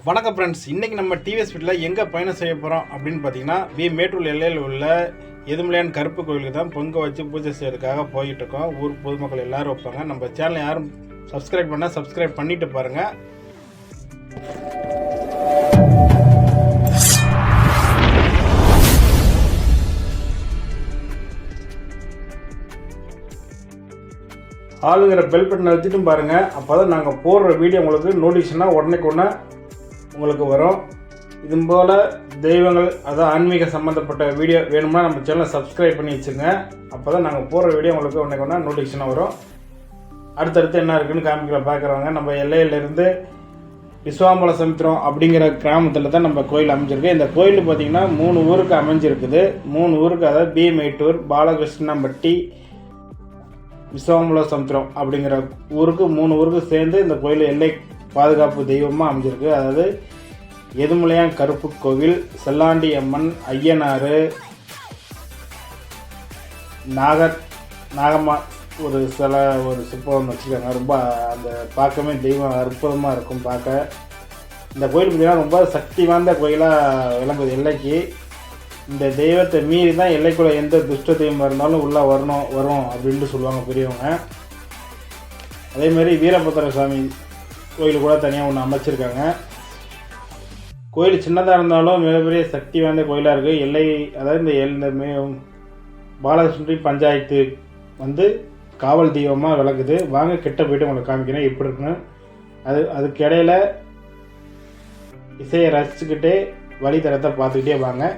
வணக்கம் ஃப்ரெண்ட்ஸ், இன்றைக்கி நம்ம டிவிஎஸ் வீட்டில் எங்கே பயணம் செய்ய போகிறோம் அப்படின்னு பார்த்தீங்கன்னா, மேட்டூர் எல்லையில் உள்ள எதுமலையான் கருப்பு கோயிலுக்கு தான் பொங்க வச்சு பூஜை செய்யறதுக்காக போயிட்டு இருக்கோம். ஊர் பொதுமக்கள் எல்லாரும் வைப்பாங்க. நம்ம சேனலை யாரும் சப்ஸ்கிரைப் பண்ணால் சப்ஸ்கிரைப் பண்ணிட்டு பாருங்கள். ஆளுங்கிற பெல் பட்டன் அழுத்திட்டும் பாருங்கள். அப்போ தான் நாங்கள் போடுற வீடியோ உங்களுக்கு நோட்டிஃபிகேஷனாக உடனேக்கு உடனே உங்களுக்கு வரும். இதுபோல் தெய்வங்கள் அதாவது ஆன்மீக சம்மந்தப்பட்ட வீடியோ வேணும்னா நம்ம சேனலை சப்ஸ்கிரைப் பண்ணி வச்சுங்க. அப்போ தான் நாங்கள் போடுற வீடியோ உங்களுக்கு உடனே ஒன்றா நோட்டிஃபிகேஷனாக வரும். அடுத்தடுத்து என்ன இருக்குதுன்னு காமிக்கிற பார்க்குறவங்க, நம்ம எல்லையிலேருந்து விஸ்வாம்பல சமுத்திரம் அப்படிங்கிற கிராமத்தில் தான் நம்ம கோயில் அமைஞ்சிருக்கு. இந்த கோயில் பார்த்திங்கன்னா 3 ஊருக்கு அமைஞ்சிருக்குது. 3 ஊருக்கு, அதாவது மேட்டூர், பாலகிருஷ்ணம்பட்டி, விஸ்வாம்பல சமுத்திரம் அப்படிங்கிற ஊருக்கு 3 ஊருக்கு சேர்ந்து இந்த கோயில் எல்லை பாதுகாப்பு தெய்வமாக அமைஞ்சிருக்கு. அதாவது எதுமலையான் கருப்பு கோவில், செல்லாண்டி அம்மன், ஐயனார், நாகம்மா ஒரு சில ஒரு சிற்பம் வச்சுருக்காங்க. ரொம்ப அந்த பார்க்கவே தெய்வம் அற்புதமாக இருக்கும் பார்க்க. இந்த கோயில் பார்த்திங்கன்னா ரொம்ப சக்தி வாய்ந்த கோயிலாக விளங்குது எல்லைக்கு. இந்த தெய்வத்தை மீறி தான் எல்லைக்குள்ளே எந்த துஷ்ட தெய்வம் இருந்தாலும் உள்ளே வரும் அப்படின்ட்டு சொல்லுவாங்க பெரியவங்க. அதேமாதிரி வீரபத்திர சாமி கோயில் கூட தனியாக ஒன்று அமைச்சிருக்காங்க. கோயில் சின்னதாக இருந்தாலும் மிகப்பெரிய சக்தி வாய்ந்த கோயிலாக இருக்குது. எல்லை, அதாவது இந்த பாலகிருஷ்ண பஞ்சாயத்து வந்து காவல் தெய்வமாக விளக்குது. வாங்க கிட்ட போய்ட்டு உங்களுக்கு காமிக்கிறேன் எப்படி இருக்குன்னு. அதுக்கு இடையில இசையை ரசிச்சுக்கிட்டே வழித்தரத்தை பார்த்துக்கிட்டே வாங்க.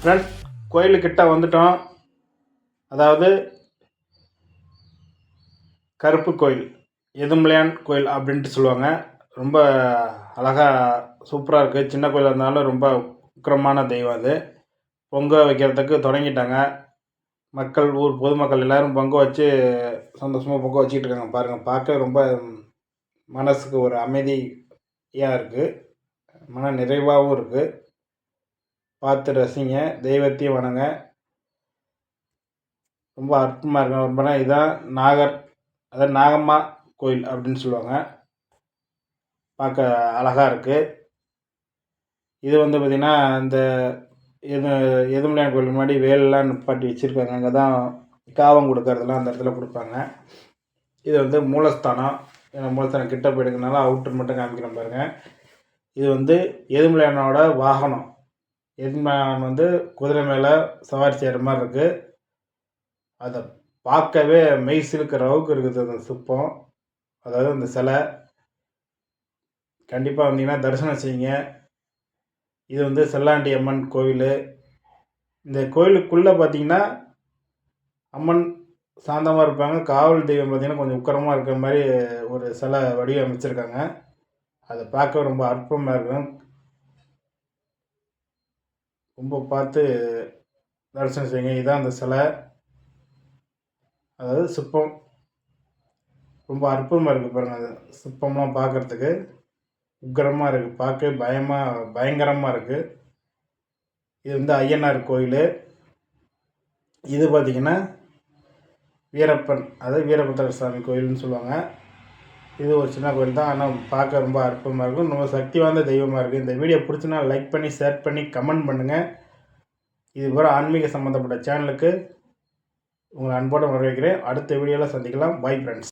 ஃப்ரெண்ட்ஸ், கோயிலுக்கிட்ட வந்துட்டோம். அதாவது கருப்பு கோயில், எதுமலையான் கோயில் அப்படின்ட்டு சொல்லுவாங்க. ரொம்ப அழகாக சூப்பராக இருக்குது. சின்ன கோயிலாக இருந்தாலும் ரொம்ப உக்கிரமான தெய்வம் அது. பொங்க வைக்கிறதுக்கு தொடங்கிட்டாங்க. ஊர் பொதுமக்கள் எல்லோரும் பொங்க வச்சு சந்தோஷமாக பொங்க வச்சுக்கிட்டு இருக்காங்க. பாருங்கள், பார்க்க ரொம்ப மனசுக்கு ஒரு அமைதியாக இருக்குது, மன நிறைவாகவும் இருக்குது. பார்த்து ரசிங்க, தெய்வத்தையும் வணங்க. ரொம்ப அற்புதமாக இருக்கும். ரொம்ப இதுதான் அதாவது நாகம்மா கோயில் அப்படின்னு சொல்லுவாங்க. பார்க்க அழகாக இருக்குது. இது வந்து பார்த்திங்கன்னா இந்த எதுமலையான் கோயில் முன்னாடி வேலெல்லாம் நிப்பாட்டி வச்சுருக்காங்க. அங்கே தான் காவம் கொடுக்கறதெல்லாம் அந்த இடத்துல கொடுப்பாங்க. இது வந்து மூலஸ்தானம். மூலஸ்தானம் கிட்ட போயிடுங்கனால அவுட்டர் மட்டும் காமிக்கிறேன் பாருங்கள். இது வந்து எதுமலையானோட வாகனம். எதுமலையான் வந்து குதிரை மேலே சவாரி செய்கிற மாதிரி இருக்குது. அதை பார்க்கவே மெய் சிலுக்கிற அளவுக்கு இருக்குது அந்த சிற்பம், அதாவது அந்த சிலை. கண்டிப்பாக வந்தீங்கன்னா தரிசனம் செய்யுங்க. இது வந்து செல்லாண்டி அம்மன் கோவில். இந்த கோயிலுக்குள்ளே பார்த்தீங்கன்னா அம்மன் சாந்தமாக இருப்பாங்க. காவல் தெய்வம் பார்த்திங்கன்னா கொஞ்சம் உக்கரமாக இருக்கிற மாதிரி ஒரு சிலை வடிவமைச்சிருக்காங்க. அதை பார்க்க ரொம்ப அற்புதமாக இருக்கும். ரொம்ப பார்த்து தரிசனம் செய்யுங்க. இதுதான் அந்த சிலை, அதாவது சிற்பம். ரொம்ப அற்புதமாக இருக்குது பாருங்கள். அது சிற்பம்லாம் பார்க்குறதுக்கு உக்கிரமாக இருக்குது, பார்க்க பயங்கரமாக இருக்குது. இது வந்து ஐயனார் கோயில். இது பார்த்திங்கன்னா வீரப்பன், அதாவது வீரபத்திர சாமி கோயில்னு சொல்லுவாங்க. இது ஒரு சின்ன கோயில் தான், ஆனால் பார்க்க ரொம்ப அற்புதமாக இருக்கும். ரொம்ப சக்தி வாய்ந்த தெய்வமாக இருக்குது. இந்த வீடியோ பிடிச்சினா லைக் பண்ணி, ஷேர் பண்ணி, கமெண்ட் பண்ணுங்கள். இது போல் ஆன்மீக சம்மந்தப்பட்ட சேனலுக்கு உங்களை அன்போடு வரவேற்கிறேன். அடுத்த வீடியோவில் சந்திக்கலாம். Bye friends.